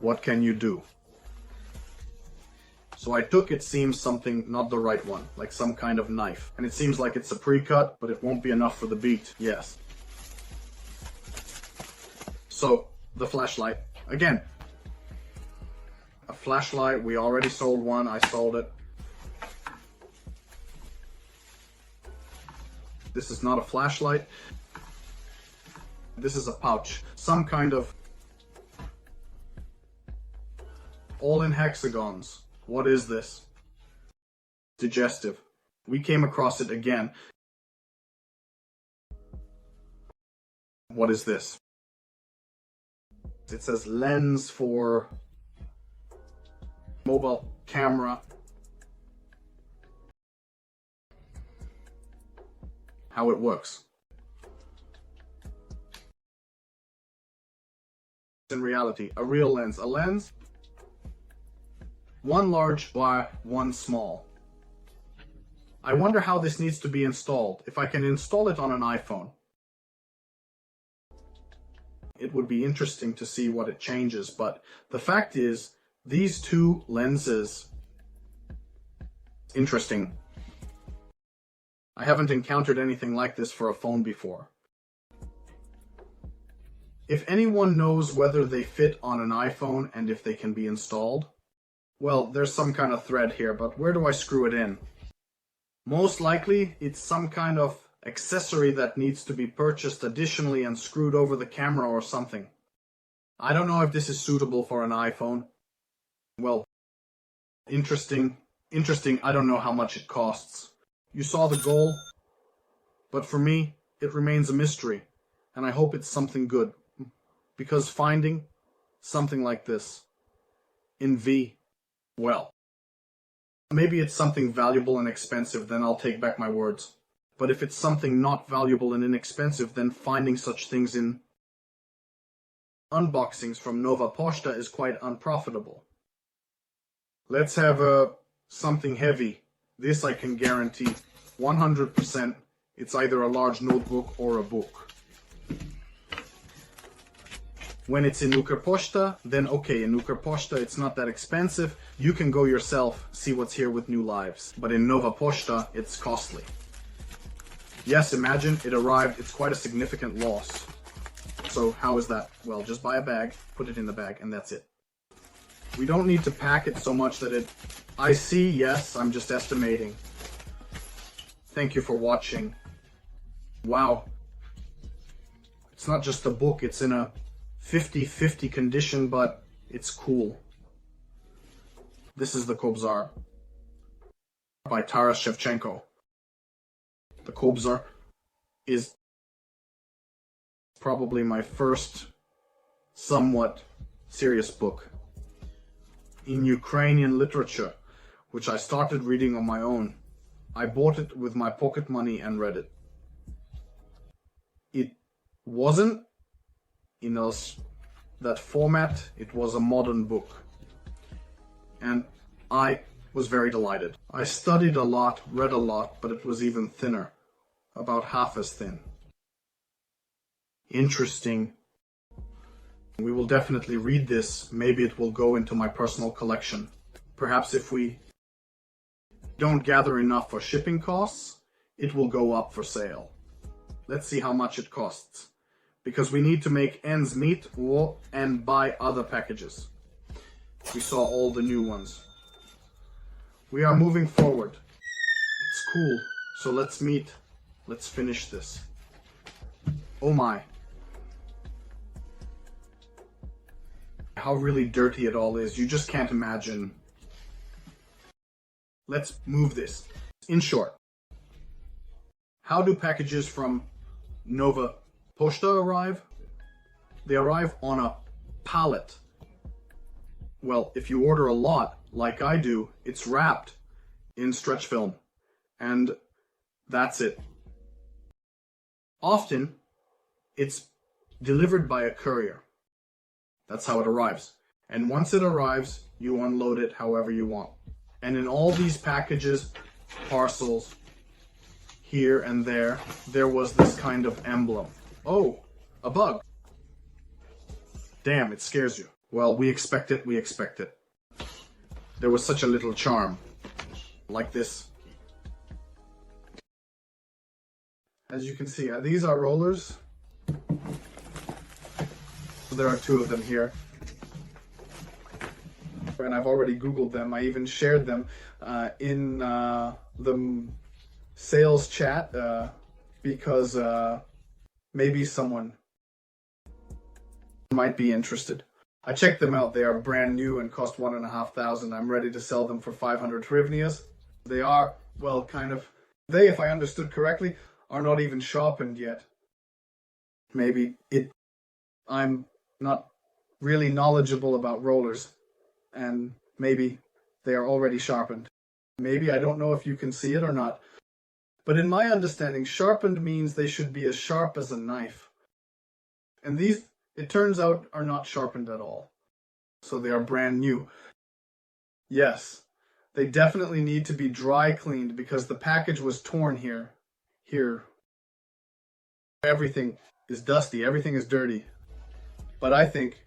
What can you do? So I took, it seems, something not the right one, like some kind of knife. And it seems like it's a pre-cut, but it won't be enough for the beat. Yes. So, the flashlight. Again, a flashlight, we already sold one, I sold it. This is not a flashlight. This is a pouch. Some kind of... all in hexagons. What is this? Digestive. We came across it again. What is this? It says lens for mobile camera. How it works. In reality, a real lens. A lens, one large by one small. I wonder how this needs to be installed. If I can install it on an iPhone, it would be interesting to see what it changes. But the fact is, these two lenses, interesting. I haven't encountered anything like this for a phone before. If anyone knows whether they fit on an iPhone and if they can be installed, well, there's some kind of thread here, but where do I screw it in? Most likely, it's some kind of accessory that needs to be purchased additionally and screwed over the camera or something. I don't know if this is suitable for an iPhone. Well, interesting. I don't know how much it costs. You saw the goal, but for me, it remains a mystery, and I hope it's something good, because finding something like this in V, well, maybe it's something valuable and expensive, then I'll take back my words. But if it's something not valuable and inexpensive, then finding such things in unboxings from Nova Pošta is quite unprofitable. Let's have something heavy. This I can guarantee 100% it's either a large notebook or a book. When it's in Ukr-Pošta, then okay, in Ukr-Pošta it's not that expensive. You can go yourself, see what's here with new lives. But in Nova Pošta, it's costly. Yes, imagine it arrived, it's quite a significant loss. So how is that? Well, just buy a bag, put it in the bag, and that's it. We don't need to pack it so much that it... I see, yes, I'm just estimating. Thank you for watching. Wow. It's not just a book, it's in a 50-50 condition, but it's cool. This is the Kobzar by Taras Shevchenko. The Kobzar is probably my first somewhat serious book in Ukrainian literature, which I started reading on my own. I bought it with my pocket money and read it. It wasn't in that format, it was a modern book. And I was very delighted. I studied a lot, read a lot, but it was even thinner. About half as thin. Interesting. We will definitely read this. Maybe it will go into my personal collection. Perhaps if we don't gather enough for shipping costs, it will go up for sale. Let's see how much it costs. Because we need to make ends meet and buy other packages. We saw all the new ones. We are moving forward. It's cool. So let's meet. Let's finish this. Oh my. How really dirty it all is. You just can't imagine. Let's move this. In short, how do packages from Nova Pošta arrive? They arrive on a pallet. Well, if you order a lot, like I do, it's wrapped in stretch film. And that's it. Often, it's delivered by a courier. That's how it arrives. And once it arrives, you unload it however you want. And in all these packages, parcels, here and there was this kind of emblem. Oh, a bug. Damn, it scares you. Well, we expect it, we expect it. There was such a little charm. Like this. As you can see, these are rollers. There are two of them here. And I've already Googled them. I even shared them in the sales chat because maybe someone might be interested. I checked them out. They are brand new and cost 1,500. I'm ready to sell them for 500 hryvnias. They are, well, kind of, they, if I understood correctly, are not even sharpened yet. I'm not really knowledgeable about rollers, and maybe they are already sharpened. Maybe, I don't know if you can see it or not. But in my understanding, sharpened means they should be as sharp as a knife. And these, it turns out, are not sharpened at all. So they are brand new. Yes, they definitely need to be dry cleaned because the package was torn here. Here. Everything is dusty, everything is dirty. But I think,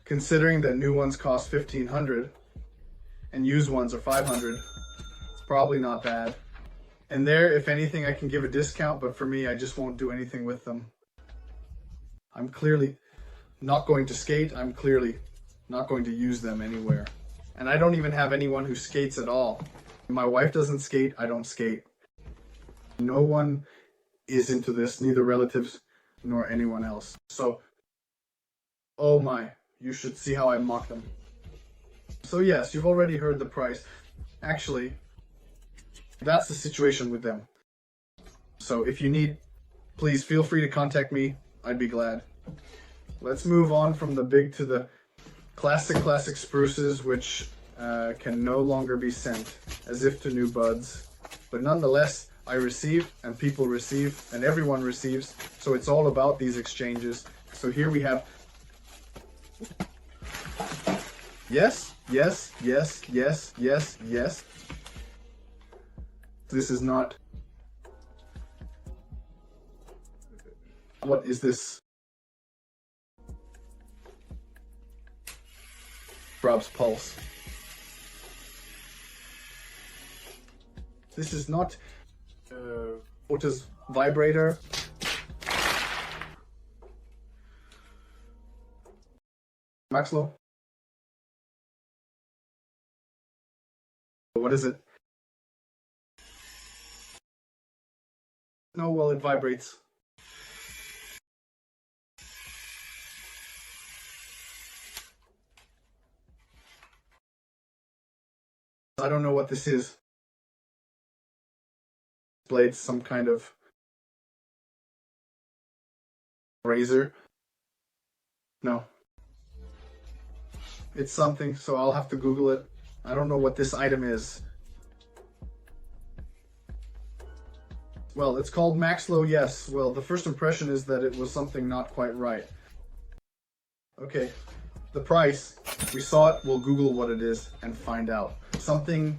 considering that new ones cost 1,500 and used ones are 500, it's probably not bad. And there, if anything, I can give a discount, but for me, I just won't do anything with them. I'm clearly not going to skate. I'm clearly not going to use them anywhere. And I don't even have anyone who skates at all. My wife doesn't skate, I don't skate. No one is into this, neither relatives nor anyone else. So, oh my, you should see how I mock them. So yes, you've already heard the price. Actually, that's the situation with them. So if you need, please feel free to contact me. I'd be glad. Let's move on from the big to the classic spruces, which can no longer be sent, as if to new buds. But nonetheless, I receive, and people receive, and everyone receives. So it's all about these exchanges. So here we have... Yes, yes, yes, yes, yes, yes. This is not... What is this? Rob's Pulse. This is not Ota's vibrator. Maxlow. What is it? No, well, it vibrates. I don't know what this is. Blade, some kind of razor. No. It's something, so I'll have to Google it. I don't know what this item is. Well, it's called Maxlow, yes. Well, the first impression is that it was something not quite right. Okay, the price. We saw it, we'll Google what it is and find out. Something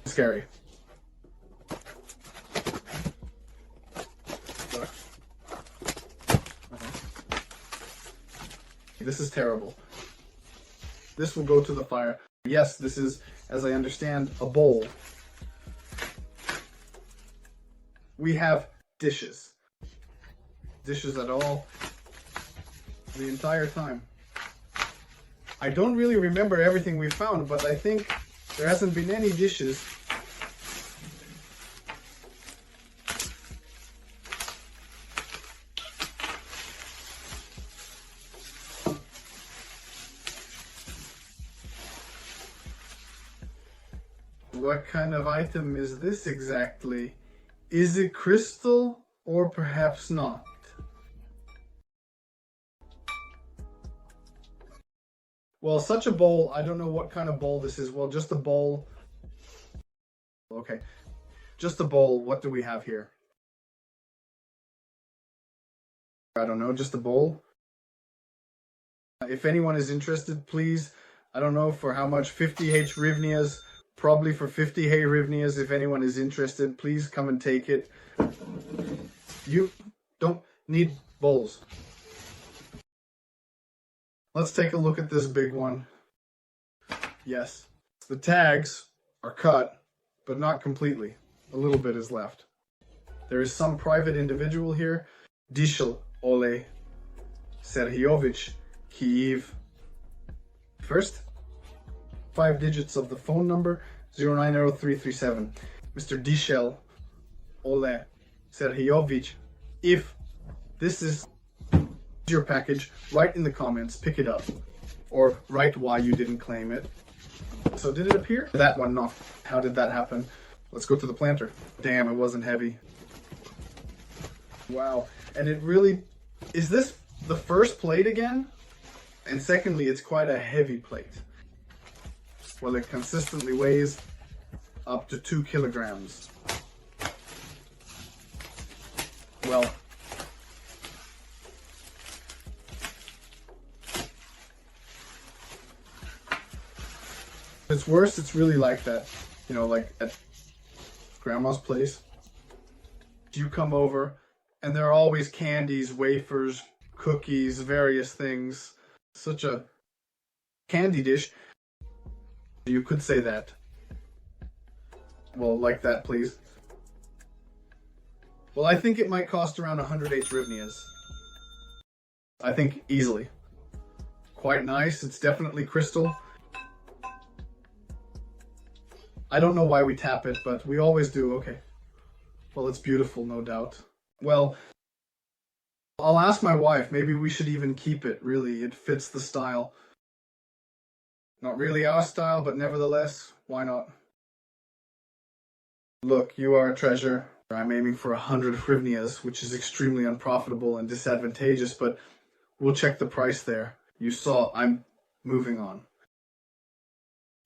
scary. This is terrible. This will go to the fire. Yes, this is, as I understand, a bowl. We have dishes. Dishes at all. The entire time. I don't really remember everything we found, but I think there hasn't been any dishes. What kind of item is this exactly? Is it crystal or perhaps not? Well, such a bowl, I don't know what kind of bowl this is. Well, just a bowl. Okay, just a bowl. What do we have here? I don't know, just a bowl. If anyone is interested, please, I don't know for how much, 50 hryvnias, probably for 50 hryvnias. If anyone is interested, please come and take it. You don't need bowls. Let's take a look at this big one. Yes, the tags are cut, but not completely. A little bit is left. There is some private individual here. Dishel Ole Serhijovich, Kyiv. First 5 digits of the phone number, 090337. Mr. Dishel Ole Serhijovich, if this is your package, write in the comments, pick it up, or write why you didn't claim it. So did it appear? That one, no. How did that happen? Let's go to the planter. Damn, it wasn't heavy. Wow, and it really, is this the first plate again? And secondly, it's quite a heavy plate. Well, it consistently weighs up to 2 kilograms. Well, if it's worse, it's really like that, you know, like at grandma's place. You come over and there are always candies, wafers, cookies, various things. Such a candy dish. You could say that. Well, like that, please. Well, I think it might cost around 108 hryvnias. I think easily. Quite nice. It's definitely crystal. I don't know why we tap it, but we always do. Okay. Well, it's beautiful, no doubt. Well, I'll ask my wife. Maybe we should even keep it, really. It fits the style. Not really our style, but nevertheless, why not? Look, you are a treasure. I'm aiming for 100 hryvnias, which is extremely unprofitable and disadvantageous, but we'll check the price there. You saw, I'm moving on.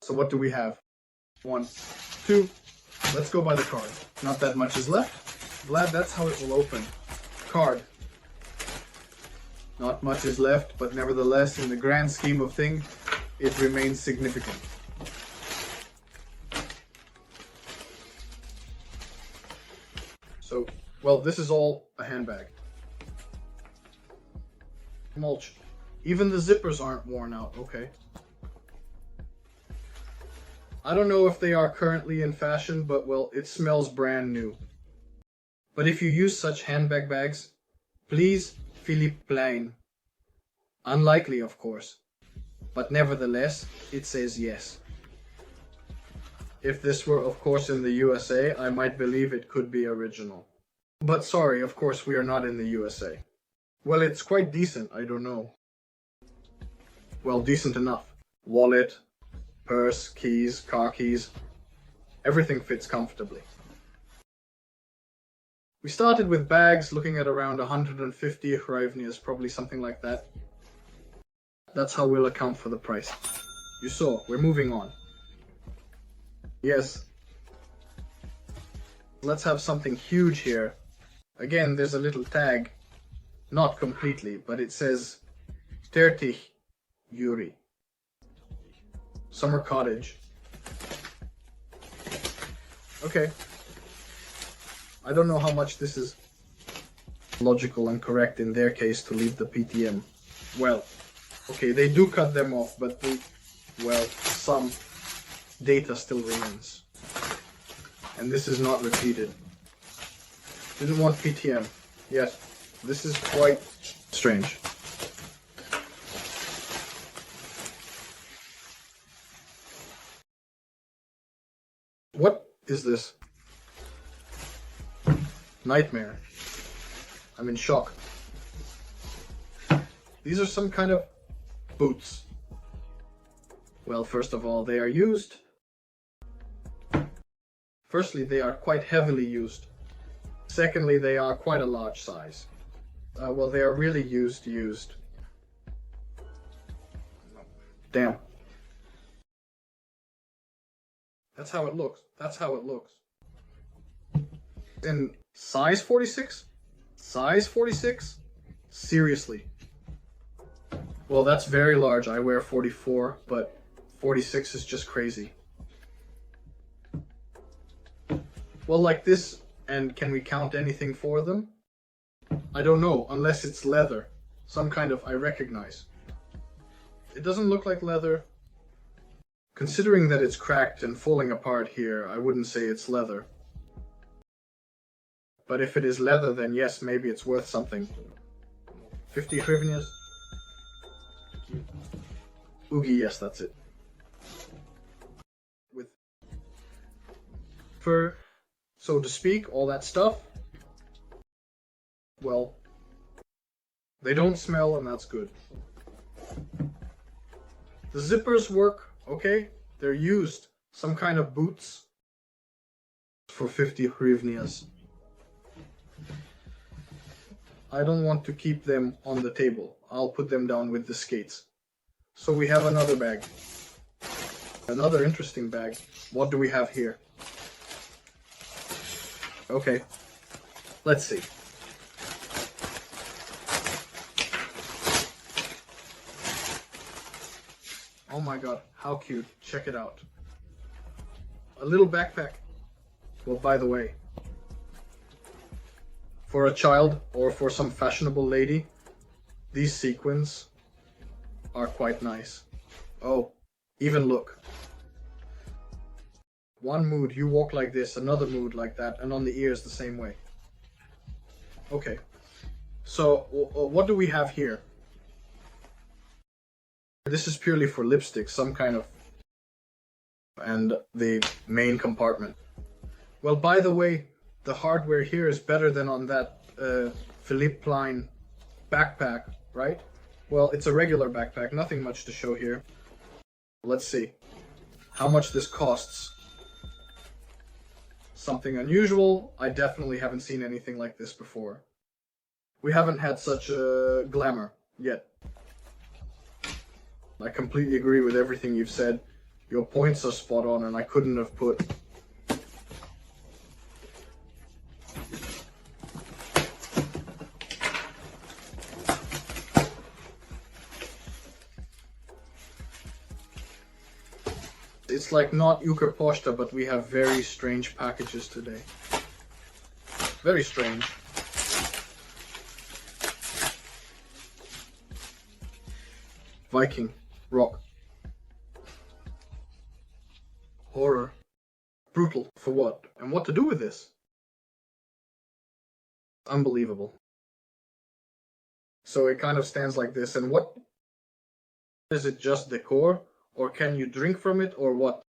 So what do we have? 1, 2, let's go by the card. Not that much is left. Vlad, that's how it will open. Card. Not much is left, but nevertheless, in the grand scheme of things, it remains significant. So, well, this is all a handbag. Mulch. Even the zippers aren't worn out, okay. I don't know if they are currently in fashion, but well, it smells brand new. But if you use such handbag bags, please, Philippe Plein. Unlikely, of course. But nevertheless, it says yes. If this were, of course, in the USA, I might believe it could be original. But sorry, of course, we are not in the USA. Well, it's quite decent, I don't know. Well, decent enough. Wallet, purse, keys, car keys. Everything fits comfortably. We started with bags, looking at around 150 hryvnias, probably something like that. That's how we'll account for the price. You saw, we're moving on. Yes. Let's have something huge here. Again, there's a little tag. Not completely, but it says 30 Yuri. Summer cottage. Okay. I don't know how much this is logical and correct in their case to leave the PTM. Well, okay, they do cut them off, but some data still remains. And this is not repeated. Didn't want PTM. Yes, this is quite strange. What is this? Nightmare. I'm in shock. These are some kind of boots. Well, first of all, they are used. Firstly, they are quite heavily used. Secondly, they are quite a large size. Well, they are really used. Damn. That's how it looks. In size 46? Size 46? Seriously. Well, that's very large. I wear 44, but 46 is just crazy. Well, like this, and can we count anything for them? I don't know, unless it's leather. Some kind of I recognize. It doesn't look like leather. Considering that it's cracked and falling apart here, I wouldn't say it's leather. But if it is leather, then yes, maybe it's worth something. 50 hryvnias. Oogie, yes, that's it. With fur, so to speak, all that stuff. Well, they don't smell, and that's good. The zippers work, okay? They're used. Some kind of boots for 50 hryvnias. I don't want to keep them on the table. I'll put them down with the skates. So we have another bag. Another interesting bag. What do we have here? Okay. Let's see. Oh my god, how cute. Check it out. A little backpack. Well, by the way, for a child or for some fashionable lady, these sequins are quite nice. Oh, even look. One mood you walk like this, another mood like that, and on the ears the same way. Okay, so what do we have here? This is purely for lipstick, some kind of, and the main compartment. Well, by the way, the hardware here is better than on that Philippe Plein backpack, right? Well, it's a regular backpack, nothing much to show here. Let's see how much this costs. Something unusual. I definitely haven't seen anything like this before. We haven't had such a glamour yet. I completely agree with everything you've said. Your points are spot on, and I couldn't have put it's like not Ukrposhta, but we have very strange packages today. Very strange. Viking. Rock. Horror. Brutal. For what? And what to do with this? Unbelievable. So it kind of stands like this, and what? Is it just decor? Or can you drink from it, or what?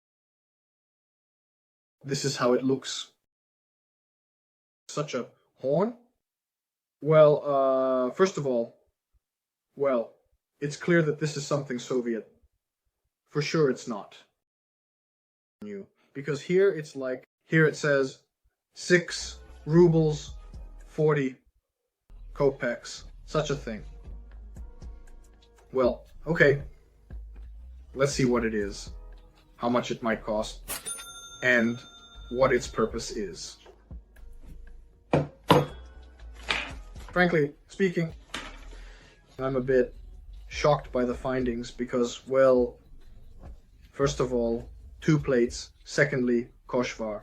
This is how it looks. Such a horn? Well, first of all, well, it's clear that this is something Soviet. For sure it's not. Because here it's like, here it says 6 rubles, 40 kopecks. Such a thing. Well, okay. Let's see what it is, how much it might cost, and what its purpose is. Frankly speaking, I'm a bit shocked by the findings because, well, first of all, 2 plates, secondly, koshvar.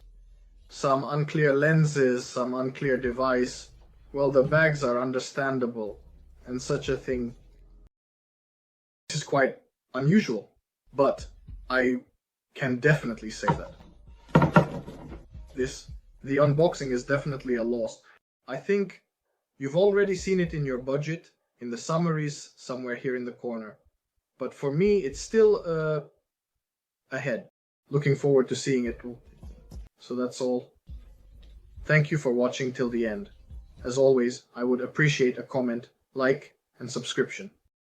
Some unclear lenses, some unclear device. Well, the bags are understandable, and such a thing is quite unusual. But I can definitely say that the unboxing is definitely a loss. I think you've already seen it in your budget, in the summaries somewhere here in the corner. But for me, it's still ahead. Looking forward to seeing it. So that's all. Thank you for watching till the end. As always, I would appreciate a comment, like, and subscription.